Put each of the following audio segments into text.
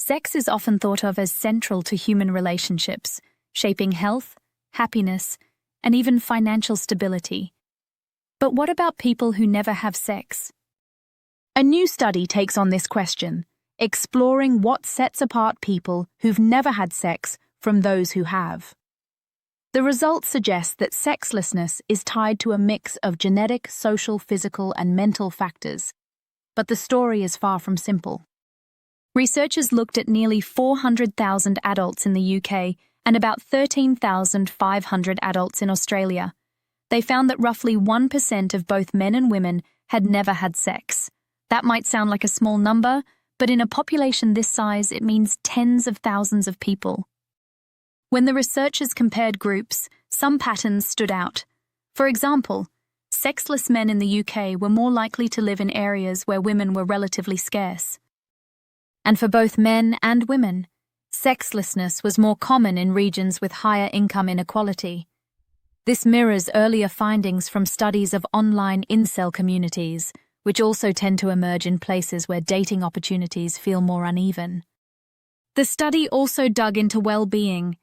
Sex is often thought of as central to human relationships, shaping health, happiness, and even financial stability. But what about people who never have sex? A new study takes on this question, exploring what sets apart people who've never had sex from those who have. The results suggest that sexlessness is tied to a mix of genetic, social, physical, and mental factors, but the story is far from simple. Researchers looked at nearly 400,000 adults in the UK and about 13,500 adults in Australia. They found that roughly 1% of both men and women had never had sex. That might sound like a small number, but in a population this size, it means tens of thousands of people. When the researchers compared groups, some patterns stood out. For example, sexless men in the UK were more likely to live in areas where women were relatively scarce. And for both men and women, sexlessness was more common in regions with higher income inequality. This mirrors earlier findings from studies of online incel communities, which also tend to emerge in places where dating opportunities feel more uneven. The study also dug into well-being.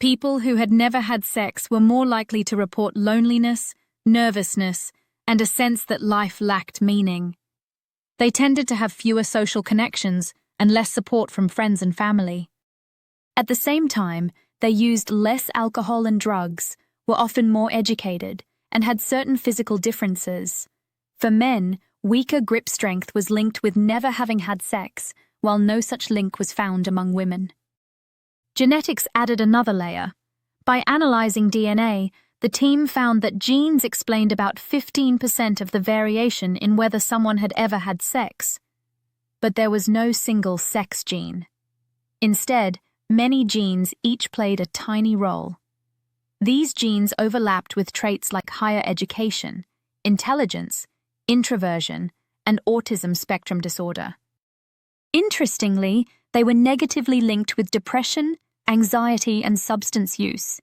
People who had never had sex were more likely to report loneliness, nervousness, and a sense that life lacked meaning. They tended to have fewer social connections and less support from friends and family. At the same time, they used less alcohol and drugs, were often more educated, and had certain physical differences. For men, weaker grip strength was linked with never having had sex, while no such link was found among women. Genetics added another layer. By analyzing DNA, the team found that genes explained about 15% of the variation in whether someone had ever had sex. But there was no single sex gene. Instead, many genes each played a tiny role. These genes overlapped with traits like higher education, intelligence, introversion, and autism spectrum disorder. Interestingly, they were negatively linked with depression, anxiety, and substance use.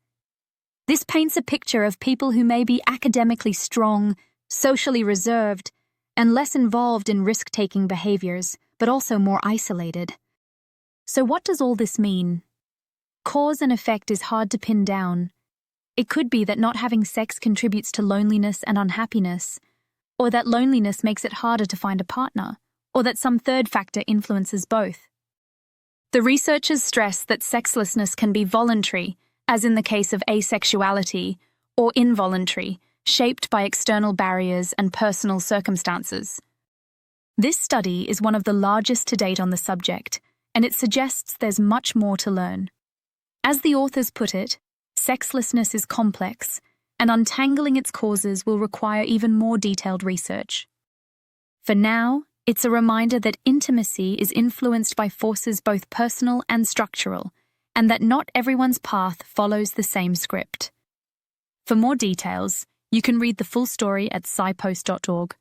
This paints a picture of people who may be academically strong, socially reserved, and less involved in risk-taking behaviors, but also more isolated. So what does all this mean? Cause and effect is hard to pin down. It could be that not having sex contributes to loneliness and unhappiness, or that loneliness makes it harder to find a partner, or that some third factor influences both. The researchers stress that sexlessness can be voluntary, as in the case of asexuality, or involuntary, shaped by external barriers and personal circumstances. This study is one of the largest to date on the subject, and it suggests there's much more to learn. As the authors put it, sexlessness is complex, and untangling its causes will require even more detailed research. For now, it's a reminder that intimacy is influenced by forces both personal and structural, and that not everyone's path follows the same script. For more details, you can read the full story at scipost.org.